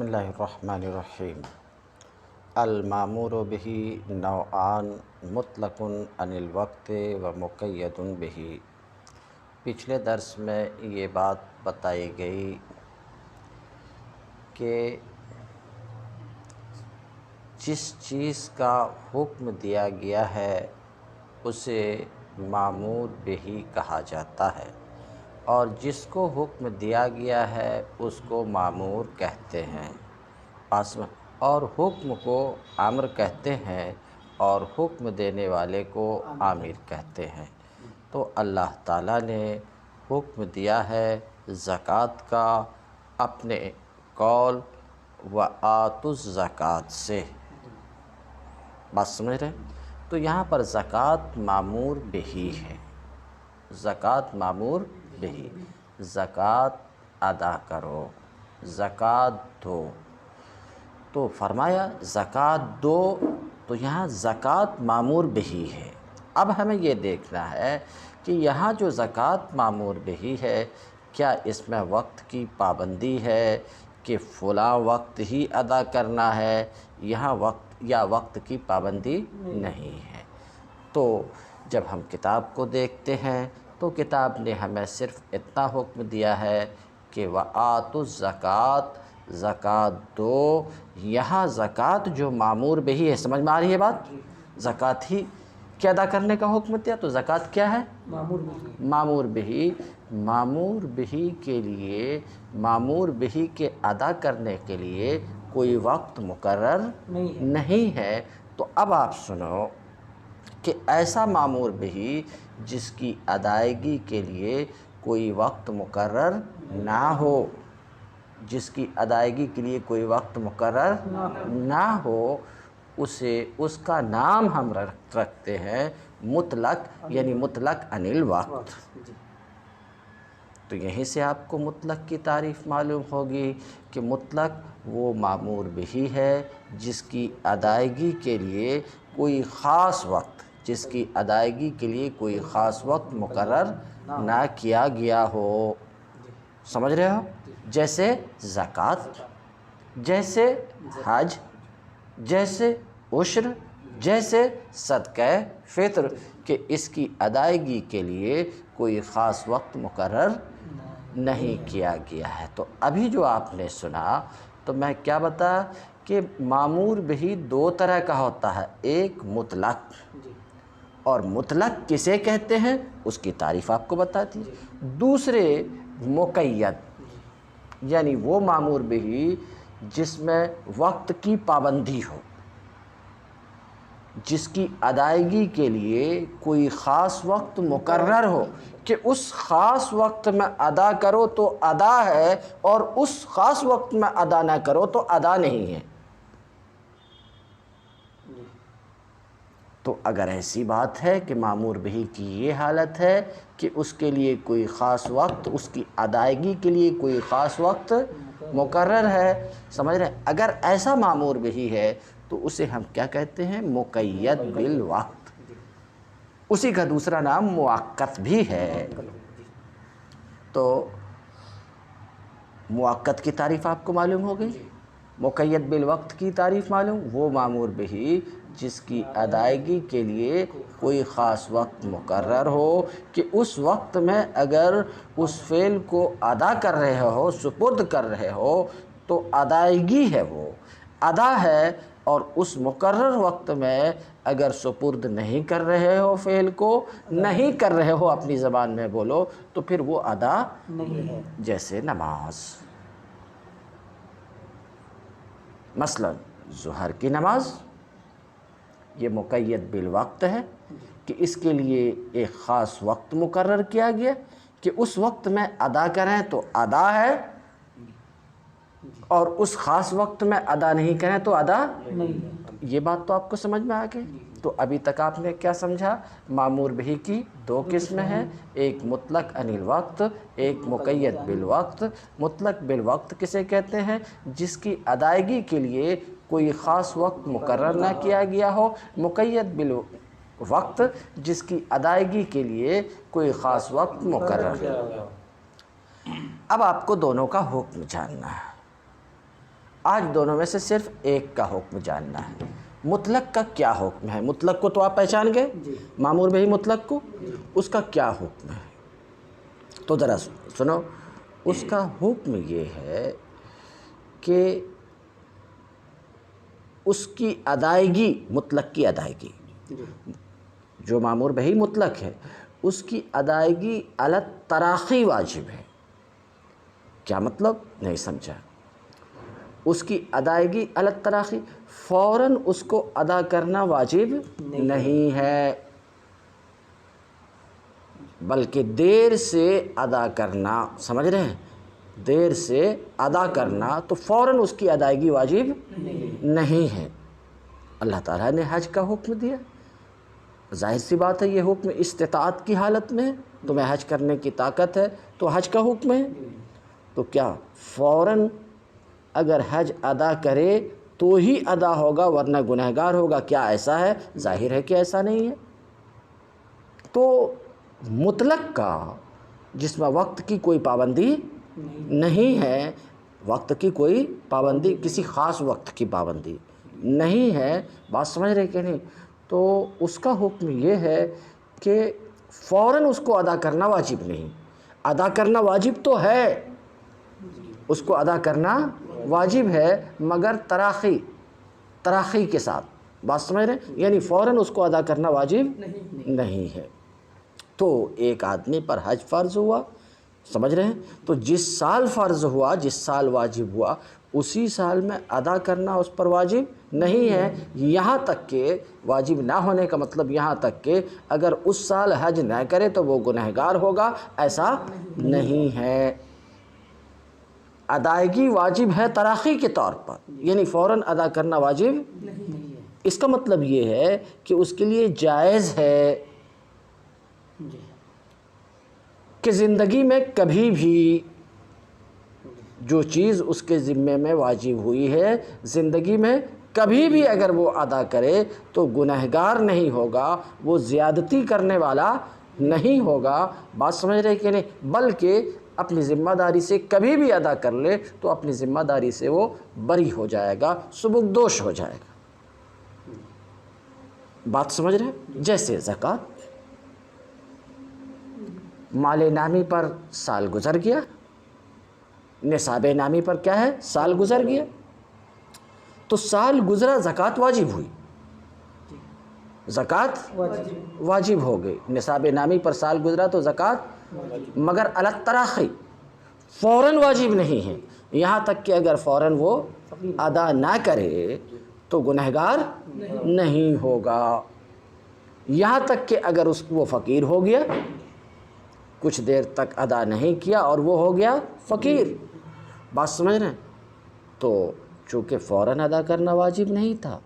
بسم اللہ الرحمن الرحیم۔ المامور بہ نوعان مطلق عن الوقت و مقید بہ۔ پچھلے درس میں یہ بات بتائی گئی کہ جس چیز کا حکم دیا گیا ہے اسے مامور بہ کہا جاتا ہے، اور جس کو حکم دیا گیا ہے اس کو مامور کہتے ہیں، اور حکم کو امر کہتے ہیں اور حکم دینے والے کو عامر کہتے ہیں۔ تو اللہ تعالیٰ نے حکم دیا ہے زکوٰۃ کا اپنے قول وآتوا الزکوٰۃ سے، بات سمجھ رہے ہیں؟ تو یہاں پر زکوٰۃ مامور بہ ہے، زکوٰۃ مامور بہ، زکوٰۃ ادا کرو، زکوٰۃ دو۔ تو فرمایا زکوٰۃ دو، تو یہاں زکوٰۃ مامور بہ ہے۔ اب ہمیں یہ دیکھنا ہے کہ یہاں جو زکوٰۃ مامور بہ ہے، کیا اس میں وقت کی پابندی ہے کہ فلاں وقت ہی ادا کرنا ہے، یہاں وقت کی پابندی نہیں ہے؟ تو جب ہم کتاب کو دیکھتے ہیں تو کتاب نے ہمیں صرف اتنا حکم دیا ہے کہ وآتوا الزکوٰۃ، زکوٰۃ دو۔ یہاں زکوٰۃ جو مامور بہ ہے، سمجھ میں آ رہی ہے بات؟ زکوٰۃ ہی کے ادا کرنے کا حکم دیا، تو زکوٰۃ کیا ہے؟ مامور بہ۔ مامور بہ کے لیے، مامور بہ کے ادا کرنے کے لیے کوئی وقت مقرر نہیں ہے۔ تو اب آپ سنو کہ ایسا مامور بہ جس کی ادائیگی کے لیے کوئی وقت مقرر نہ ہو، جس کی ادائیگی کے لیے کوئی وقت مقرر نہ ہو، اس کا نام ہم رکھتے ہیں مطلق، یعنی مطلق عن الوقت۔ تو یہیں سے آپ کو مطلق کی تعریف معلوم ہوگی کہ مطلق وہ مامور بہ ہے جس کی ادائیگی کے لیے کوئی خاص وقت، جس کی ادائیگی کے لیے کوئی خاص وقت مقرر نہ کیا گیا ہو۔ سمجھ رہے ہو؟ جیسے زکوٰۃ، جیسے حج، جیسے عشر، جیسے صدقہ فطر، کہ اس کی ادائیگی کے لیے کوئی خاص وقت مقرر نہیں کیا گیا ہے۔ تو ابھی جو آپ نے سنا تو میں کیا بتایا کہ مامور بہ دو طرح کا ہوتا ہے، ایک مطلق، اور مطلق کسے کہتے ہیں اس کی تعریف آپ کو بتا دی۔ دوسرے مقید، یعنی وہ مامور بہ جس میں وقت کی پابندی ہو، جس کی ادائیگی کے لیے کوئی خاص وقت مقرر ہو کہ اس خاص وقت میں ادا کرو تو ادا ہے، اور اس خاص وقت میں ادا نہ کرو تو ادا نہیں ہے۔ تو اگر ایسی بات ہے کہ مامور بہ کی یہ حالت ہے کہ اس کے لیے کوئی خاص وقت، اس کی ادائیگی کے لیے کوئی خاص وقت مقرر ہے، سمجھ رہے ہیں؟ اگر ایسا مامور بہ ہے تو اسے ہم کیا کہتے ہیں؟ مقید بالوقت۔ اسی کا دوسرا نام مؤقت بھی ہے۔ تو مؤقت کی تعریف آپ کو معلوم ہو گئی، مقید بالوقت کی تعریف معلوم، وہ مامور بہ جس کی ادائیگی کے لیے کوئی خاص وقت مقرر ہو کہ اس وقت میں اگر اس فعل کو ادا کر رہے ہو، سپرد کر رہے ہو تو ادائیگی ہے، وہ ادا ہے، اور اس مقرر وقت میں اگر سپرد نہیں کر رہے ہو، فعل کو نہیں کر رہے ہو، اپنی زبان میں بولو، تو پھر وہ ادا نہیں ہے۔ جیسے نماز، مثلا ظہر کی نماز، یہ مقید بالوقت ہے کہ اس کے لیے ایک خاص وقت مقرر کیا گیا کہ اس وقت میں ادا کریں تو ادا ہے، اور اس خاص وقت میں ادا نہیں کریں تو ادا نہیں ہے۔ یہ بات تو آپ کو سمجھ میں آ گئی۔ تو ابھی تک آپ نے کیا سمجھا؟ مامور بہ کی دو قسمیں ہیں، ایک مطلق عن الوقت، ایک مقید بالوقت۔ مطلق بالوقت کسے کہتے ہیں؟ جس کی ادائیگی کے لیے کوئی خاص وقت مقرر نہ کیا گیا ہو۔ مقید بالوقت جس کی ادائیگی کے لیے کوئی خاص وقت مقرر ہے۔ اب آپ کو دونوں کا حکم جاننا ہے۔ آج دونوں میں سے صرف ایک کا حکم جاننا ہے۔ مطلق کا کیا حکم ہے؟ مطلق کو تو آپ پہچان گئے، مامور بہی مطلق کو، اس کا کیا حکم ہے؟ تو ذرا سنو، اس کا حکم یہ ہے کہ اس کی ادائیگی، مطلق کی ادائیگی، جو مامور بہی مطلق ہے اس کی ادائیگی علی التراخی واجب ہے۔ کیا مطلب؟ نہیں سمجھا۔ اس کی ادائیگی علی التراخی، فوراً اس کو ادا کرنا واجب نہیں ہے، بلکہ دیر سے ادا کرنا، سمجھ رہے ہیں؟ دیر سے ادا کرنا تو فوراً اس کی ادائیگی واجب نہیں ہے۔ اللہ تعالیٰ نے حج کا حکم دیا، ظاہر سی بات ہے یہ حکم استطاعت کی حالت میں ہے، تمہیں حج کرنے کی طاقت ہے تو حج کا حکم ہے، تو کیا فوراً اگر حج ادا کرے تو ہی ادا ہوگا ورنہ گنہگار ہوگا؟ کیا ایسا ہے؟ ظاہر ہے کہ ایسا نہیں ہے۔ تو مطلق کا جس میں وقت کی کوئی پابندی نہیں ہے، وقت کی کوئی پابندی، کسی خاص وقت کی پابندی نہیں ہے، بات سمجھ رہے کہ نہیں؟ تو اس کا حکم یہ ہے کہ فوراً اس کو ادا کرنا واجب نہیں، ادا کرنا واجب تو ہے، اس کو ادا کرنا واجب ہے مگر تراخی کے ساتھ، بات سمجھ رہے ہیں؟ یعنی فوراً اس کو ادا کرنا واجب نہیں ہے۔ تو ایک آدمی پر حج فرض ہوا، سمجھ رہے ہیں؟ تو جس سال فرض ہوا، جس سال واجب ہوا، اسی سال میں ادا کرنا اس پر واجب نہیں ہے، یہاں تک کہ واجب نہ ہونے کا مطلب یہاں تک کہ اگر اس سال حج نہ کرے تو وہ گنہگار ہوگا، ایسا نہیں ہے۔ ادائیگی واجب ہے تراخی کے طور پر، یعنی فوراً ادا کرنا واجب نہیں ہے۔ اس کا مطلب یہ ہے کہ اس کے لیے جائز ہے کہ زندگی میں کبھی بھی جو چیز اس کے ذمے میں واجب ہوئی ہے، زندگی میں کبھی بھی اگر وہ ادا کرے تو گنہگار نہیں ہوگا، وہ زیادتی کرنے والا نہیں ہوگا، بات سمجھ رہے کہ نہیں؟ بلکہ اپنی ذمہ داری سے کبھی بھی ادا کر لے تو اپنی ذمہ داری سے وہ بری ہو جائے گا، سبکدوش ہو جائے گا، بات سمجھ رہے ہیں؟ جیسے زکوٰۃ، مال نامی پر سال گزر گیا، نصاب نامی پر کیا ہے؟ سال گزر گیا، تو سال گزرا زکوٰۃ واجب ہوئی، زکوٰۃ واجب ہو گئی، نصاب نامی پر سال گزرا تو زکوٰۃ، مگر علی التراخی، فوراً واجب نہیں ہے، یہاں تک کہ اگر فوراً وہ ادا نہ کرے تو گنہگار نہیں ہوگا، یہاں تک کہ اگر اس کو وہ فقیر ہو گیا، کچھ دیر تک ادا نہیں کیا اور وہ ہو گیا فقیر، بات سمجھ رہے ہیں؟ تو چونکہ فوراً ادا کرنا واجب نہیں تھا،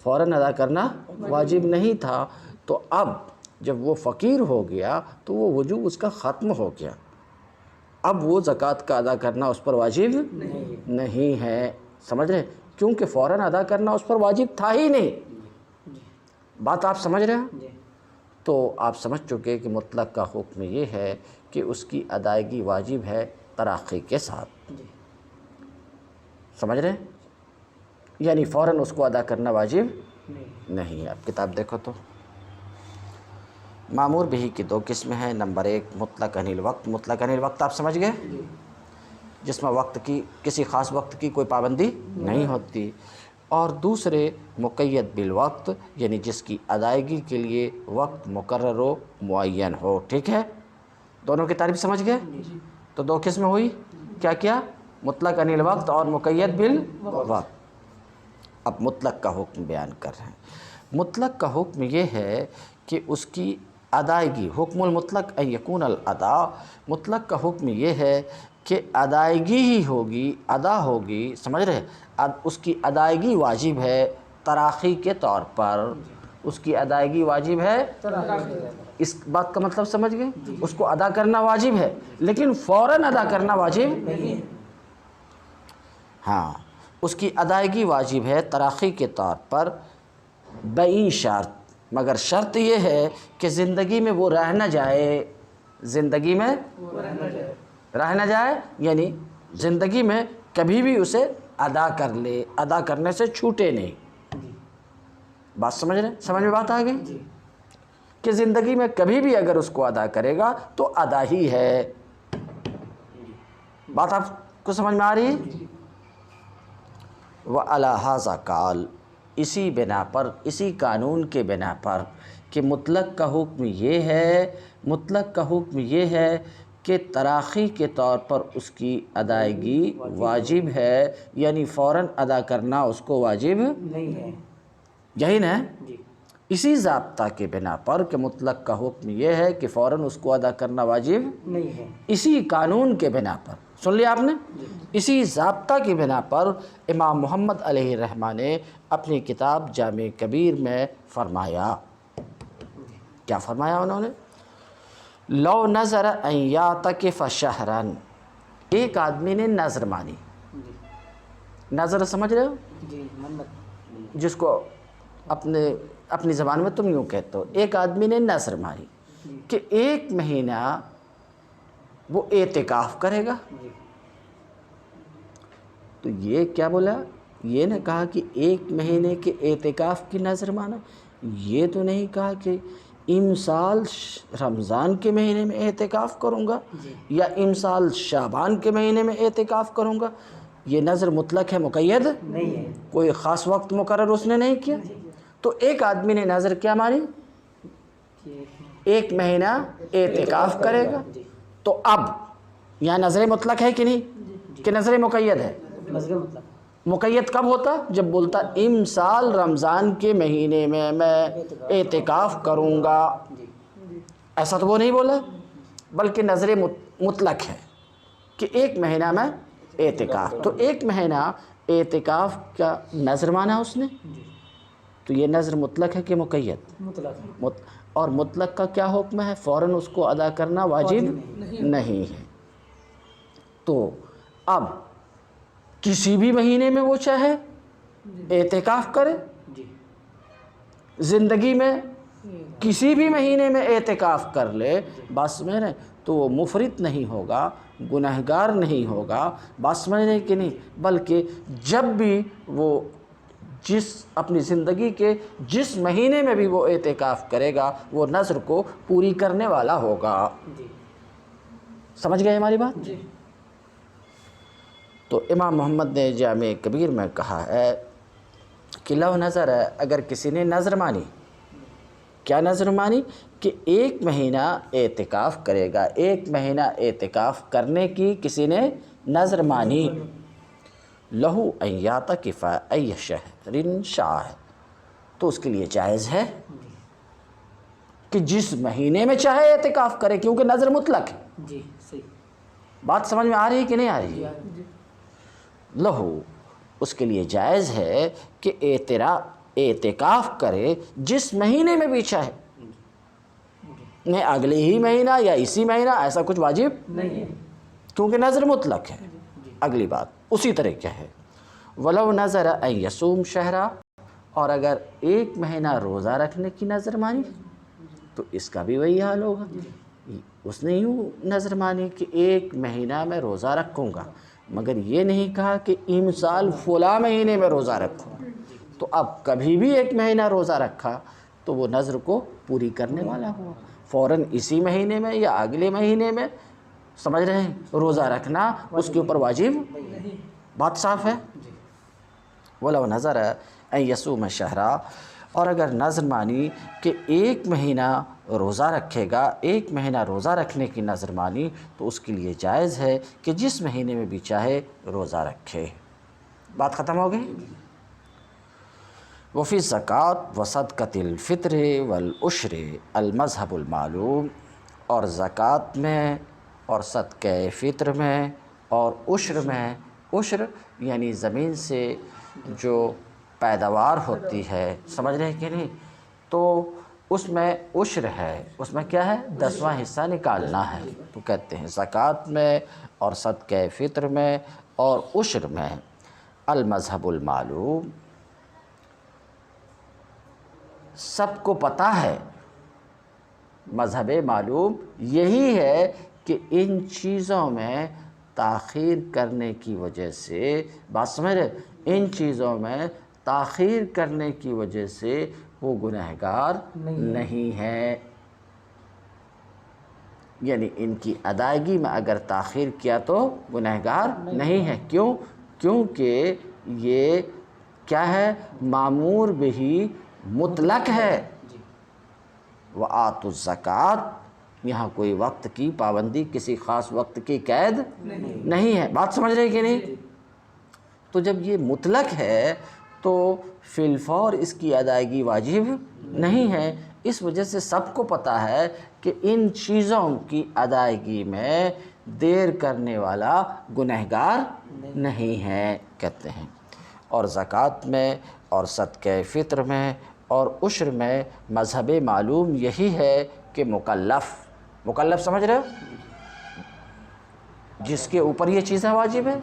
فوراً ادا کرنا واجب نہیں تھا، تو اب جب وہ فقیر ہو گیا تو وہ وجوب اس کا ختم ہو گیا، اب وہ زکوٰۃ کا ادا کرنا اس پر واجب نہیں ہے، سمجھ رہے ہیں؟ کیونکہ فوراً ادا کرنا اس پر واجب تھا ہی نہیں، بات آپ سمجھ رہے ہیں؟ تو آپ سمجھ چکے کہ مطلق کا حکم یہ ہے کہ اس کی ادائیگی واجب ہے تراخی کے ساتھ، سمجھ رہے ہیں؟ یعنی فوراً اس کو ادا کرنا واجب نہیں ہے۔ اب کتاب دیکھو تو مامور بہی کی دو قسمیں ہیں، نمبر ایک مطلق عن الوقت، مطلق عن الوقت آپ سمجھ گئے، جس میں وقت کی، کسی خاص وقت کی کوئی پابندی نہیں ہوتی، اور دوسرے مقید بالوقت، یعنی جس کی ادائیگی کے لیے وقت مقرر و معین ہو، ٹھیک ہے؟ دونوں کی تعریف سمجھ گئے؟ تو دو قسمیں ہوئی، کیا کیا؟ مطلق عن الوقت اور مقید بالوقت۔ اب مطلق کا حکم بیان کر رہے ہیں۔ مطلق کا حکم یہ ہے کہ اس کی ادائیگی، حکم المطلق ان یکون الادا، مطلق کا حکم یہ ہے کہ ادائیگی ہی ہوگی، ادا ہوگی، سمجھ رہے؟ اس کی ادائیگی واجب ہے تراخی کے طور پر، اس کی ادائیگی واجب ہے، اس بات کا مطلب سمجھ گئے؟ اس کو ادا کرنا واجب ہے لیکن فوراً ادا کرنا واجب نہیں، ہاں، اس کی ادائیگی واجب ہے تراخی کے طور پر، بئی شرط، مگر شرط یہ ہے کہ زندگی میں وہ رہ نہ جائے، زندگی میں رہ نہ جائے، یعنی زندگی میں کبھی بھی اسے ادا کر لے، ادا کرنے سے چھوٹے نہیں۔ بات سمجھ رہے ہیں؟ سمجھ میں بات آ گئی کہ زندگی میں کبھی بھی اگر اس کو ادا کرے گا تو ادا ہی ہے۔ بات آپ کو سمجھ میں آ رہی ہے؟ وَعَلَىٰ هَٰذَا قَالَ، اسی بنا پر، اسی قانون کے بنا پر کہ مطلق کا حکم یہ ہے، مطلق کا حکم یہ ہے کہ تراخی کے طور پر اس کی ادائیگی واجب ہے، یعنی فوراً ادا کرنا اس کو واجب نہیں ہے، یہی نا؟ اسی ضابطہ کے بنا پر کہ مطلق کا حکم یہ ہے کہ فوراً اس کو ادا کرنا واجب نہیں ہے، اسی قانون کے بنا پر، سن لیا آپ نے؟ اسی ضابطہ کی بنا پر امام محمد علیہ الرحمہ نے اپنی کتاب جامع کبیر میں فرمایا، کیا فرمایا انہوں نے؟ لو نظر ان یعتکف شہرن، ایک آدمی نے نظر مانی، نظر سمجھ رہے ہو؟ جس کو اپنی زبان میں تم یوں کہتے ہو، ایک آدمی نے نظر مانی کہ 1 مہینہ وہ اعتکاف کرے گا، تو یہ کیا بولا؟ یہ نہ کہا کہ 1 مہینے کے اعتکاف کی نظر مانا، یہ تو نہیں کہا کہ امسال رمضان کے مہینے میں اعتکاف کروں گا یا امسال شعبان کے مہینے میں اعتکاف کروں گا۔ یہ نظر مطلق ہے، مقید نہیں ہے، کوئی خاص وقت مقرر اس نے نہیں کیا۔ تو ایک آدمی نے نظر کیا مانی؟ 1 مہینہ اعتکاف کرے گا، تو اب یہاں نظر مطلق ہے کہ نہیں کہ نظر مقید ہے؟ مقید کب ہوتا؟ جب بولتا امسال رمضان کے مہینے میں میں اعتکاف کروں گا، ایسا تو وہ نہیں بولا، بلکہ نظر مطلق ہے کہ 1 مہینہ میں اعتکاف، تو 1 مہینہ اعتکاف کا نظر مانا اس نے، تو یہ نظر مطلق ہے کہ مقید؟ اور مطلق کا کیا حکم ہے؟ فوراً اس کو ادا کرنا واجب نہیں ہے۔ تو اب کسی بھی مہینے میں وہ چاہے اعتکاف کرے، زندگی میں کسی بھی مہینے میں اعتکاف کر لے، بات سمجھ رہے ہیں؟ تو وہ مفرط نہیں ہوگا، گنہگار نہیں ہوگا، بات سمجھ رہے ہیں کہ نہیں؟ بلکہ جب بھی وہ اپنی زندگی کے جس مہینے میں بھی وہ اعتکاف کرے گا وہ نذر کو پوری کرنے والا ہوگا۔ سمجھ گئے ہماری بات؟ تو امام محمد نے جامع کبیر میں کہا ہے کہ لو نظر ہے، اگر کسی نے نظر مانی، کیا نظر مانی؟ کہ 1 مہینہ اعتکاف کرے گا، 1 مہینہ اعتکاف کرنے کی کسی نے نظر مانی، لہو ان یعتکف ای شہر شاء، تو اس کے لیے جائز ہے کہ جس مہینے میں چاہے اعتکاف کرے، کیونکہ نظر مطلق ہے۔ بات سمجھ میں آ رہی ہے کہ نہیں آ رہی ہے؟ لہو، اس کے لیے جائز ہے کہ اعتکاف کرے جس مہینے میں بھی چاہے، نہیں اگلے ہی مہینہ یا اسی مہینہ، ایسا کچھ واجب نہیں ہے کیونکہ نظر مطلق ہے۔ اگلی بات اسی طریقے ہے، ولو نظر ان یصوم شہرا، اور اگر 1 مہینہ روزہ رکھنے کی نظر مانی تو اس کا بھی وہی حال ہوگا۔ اس نے یوں نظر مانی کہ 1 مہینہ میں روزہ رکھوں گا، مگر یہ نہیں کہا کہ امسال فلاں مہینے میں روزہ رکھوں گا، تو اب کبھی بھی 1 مہینہ روزہ رکھا تو وہ نظر کو پوری کرنے والا ہوا، فوراً اسی مہینے میں یا اگلے مہینے میں، سمجھ رہے ہیں، روزہ رکھنا اس کے اوپر واجب۔ بات صاف ہے؟ وَلَوْ نَظَرَ أَن يَصُومَ شَهْرًا، اور اگر نظر مانی کہ 1 مہینہ روزہ رکھے گا، 1 مہینہ روزہ رکھنے کی نظر مانی، تو اس کے لیے جائز ہے کہ جس مہینے میں بھی چاہے روزہ رکھے۔ بات ختم ہو گئی؟ وفی الزکوٰۃ وصدقۃ الفطر والعشر المذہب المعلوم، اور زکوٰۃ میں اور صدقہ فطر میں اور عشر میں، عشر یعنی زمین سے جو پیداوار ہوتی ہے، سمجھ رہے ہیں کہ نہیں؟ تو اس میں عشر ہے، اس میں کیا ہے؟ 10واں حصہ نکالنا ہے، تو کہتے ہیں زکوٰۃ میں اور صدقہ فطر میں اور عشر میں المذہب المعلوم، سب کو پتہ ہے، مذہب معلوم یہی ہے کہ ان چیزوں میں تاخیر کرنے کی وجہ سے، بات سمجھ رہے، ان چیزوں میں تاخیر کرنے کی وجہ سے وہ گنہگار نہیں ہے، یعنی ان کی ادائیگی میں اگر تاخیر کیا تو گنہگار نہیں ہے۔ کیوں؟ کیونکہ یہ کیا ہے؟ مامور بہی مطلق ہے۔ وآتوا الزکوٰۃ، یہاں کوئی وقت کی پابندی، کسی خاص وقت کی قید نہیں ہے، بات سمجھ رہے کہ نہیں؟ تو جب یہ مطلق ہے تو فی الفور اس کی ادائیگی واجب نہیں ہے۔ اس وجہ سے سب کو پتہ ہے کہ ان چیزوں کی ادائیگی میں دیر کرنے والا گنہگار نہیں ہے کہتے ہیں۔ اور زکوٰۃ میں اور صدقہ فطر میں اور عشر میں مذہب معلوم یہی ہے کہ مکلف سمجھ رہے ہو؟ جس کے اوپر یہ چیزیں واجب ہیں،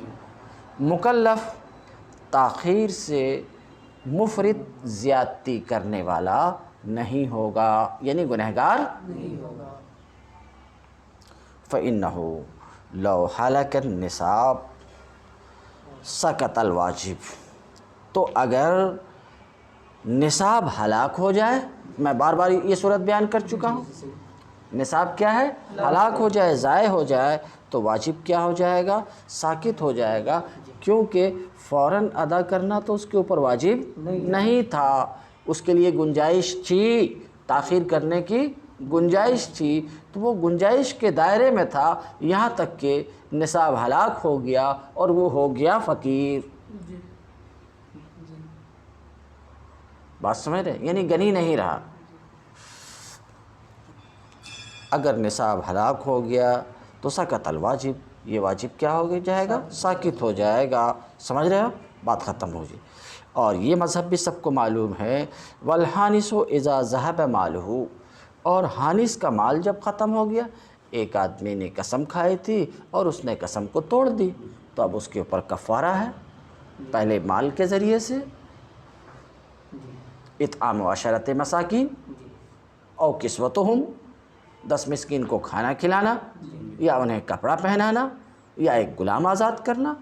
مکلف تاخیر سے مفرط زیادتی کرنے والا نہیں ہوگا، یعنی گنہگار نہیں ہوگا۔ فَإِنَّهُ لَوْ حَلَكَ النِّصَابُ سَقَطَ الْوَاجِبُ، تو اگر نصاب ہلاک ہو جائے، میں بار بار یہ صورت بیان کر چکا ہوں، نصاب کیا ہے؟ ہلاک ہو جائے، ضائع ہو جائے تو واجب کیا ہو جائے گا؟ ساقط ہو جائے گا، کیونکہ فوراً ادا کرنا تو اس کے اوپر واجب نہیں تھا، اس کے لیے گنجائش تھی، تاخیر کرنے کی گنجائش تھی، تو وہ گنجائش کے دائرے میں تھا، یہاں تک کہ نصاب ہلاک ہو گیا اور وہ ہو گیا فقیر۔ بات سمجھ رہے؟ یعنی گنی نہیں رہا۔ اگر نصاب ہلاک ہو گیا تو سقط الواجب، یہ واجب کیا ہو جائے گا؟ ساقط ہو جائے گا، سمجھ رہے ہو؟ بات ختم ہو جائے۔ اور یہ مذہب بھی سب کو معلوم ہے، والحانس اذا ذهب مالہ، اور حانس کا مال جب ختم ہو گیا، ایک آدمی نے قسم کھائی تھی اور اس نے قسم کو توڑ دی، تو اب اس کے اوپر کفارہ ہے، پہلے مال کے ذریعے سے اطعام 10 مساکین او کسوتہم، 10 مسکین کو کھانا کھلانا یا انہیں کپڑا پہنانا یا ایک غلام آزاد کرنا،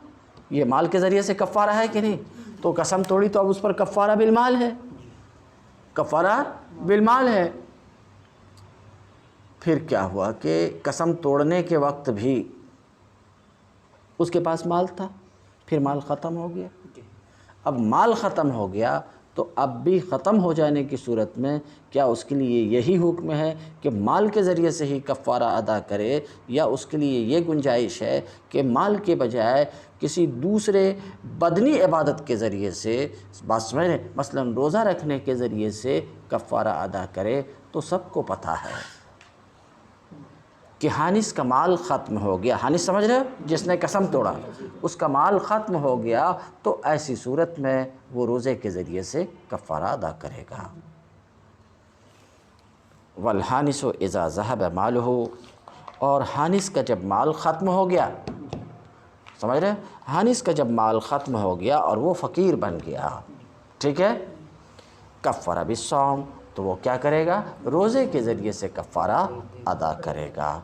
یہ مال کے ذریعے سے کفارہ ہے کہ نہیں؟ تو قسم توڑی تو اب اس پر کفارہ بالمال ہے، کفارہ بالمال ہے۔ پھر کیا ہوا کہ قسم توڑنے کے وقت بھی اس کے پاس مال تھا، پھر مال ختم ہو گیا۔ اب مال ختم ہو گیا تو اب بھی ختم ہو جانے کی صورت میں کیا اس کے لیے یہی حکم ہے کہ مال کے ذریعے سے ہی کفارہ ادا کرے، یا اس کے لیے یہ گنجائش ہے کہ مال کے بجائے کسی دوسرے بدنی عبادت کے ذریعے سے، بات سمجھ رہے، مثلا روزہ رکھنے کے ذریعے سے کفارہ ادا کرے؟ تو سب کو پتہ ہے کہ حانس کا مال ختم ہو گیا، حانس سمجھ رہے ہو؟ جس نے قسم توڑا، اس کا مال ختم ہو گیا، تو ایسی صورت میں وہ روزے کے ذریعے سے کفارہ ادا کرے گا۔ والحانس اذا ذهب مالہ، اور حانس کا جب مال ختم ہو گیا، سمجھ رہے؟ حانس کا جب مال ختم ہو گیا اور وہ فقیر بن گیا، ٹھیک ہے، کفر بالصوم، تو وہ کیا کرے گا؟ روزے کے ذریعے سے کفارہ ادا کرے گا۔